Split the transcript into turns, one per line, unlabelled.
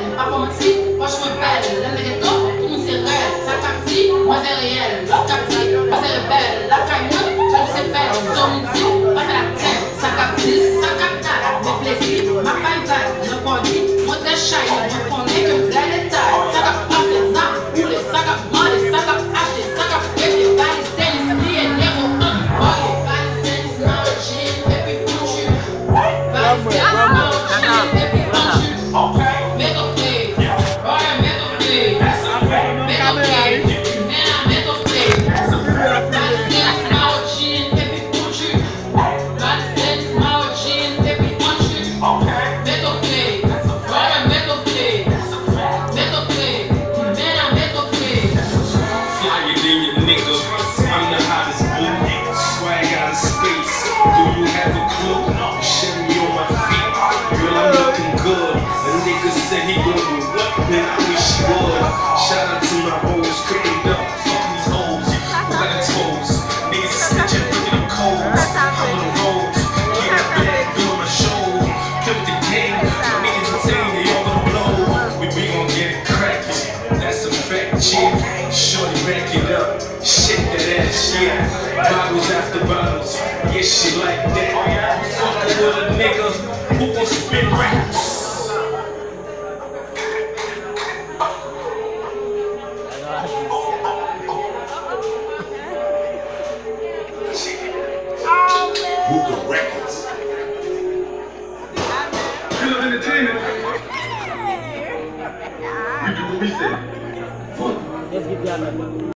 réel. Performatique, franchement belle. L'aime les ghettos, tout le monde c'est réel. Ça captive, moi c'est réel. La captive, moi c'est rebelle. La caille, je ne sais faire. Sur mon petit, pas fait la tête. Ça captive, ça capte. Mes plaisirs, ma paille vague. Je conduis, moi très shy. Je connais que la détail. Ça capte pas les armes, ou les sacs à mal, les sacs à hache, les sacs à pète, les balles, tennis, liés, néro, les balles, tennis, margin, et puis couture. Balles, tennis, margin, et puis couture. Metal play, right, metal play, metal play, man, metal play. Balles, tennis, margin, et puis couture. Balles, tennis, margin, et puis couture. Metal play, right, metal play, metal play, man, metal play.
Flyer than your nigga, I'm the hottest boo. Swag out of space, do you have a clue? Chevy on my feet, girl I'm looking good. A nigga said he gon' do what, man I wish he would. Shout out to my hoes, cleaned up, fuck these hoes. Who got the toes? Niggas snitching, picking up codes. I'm on the road, get up back, doing my show. Kill the game, my niggas insane, they all gonna blow. We gon' get it crackin', that's a fact, chick. Shorty back it up, shit that ass, yeah. Bottles after bottles, yeah, shit like that. Fuckin' with a nigga who gon' spit raps. Hookah Records. Killer Entertainment. You do what we say.
Let's get the other.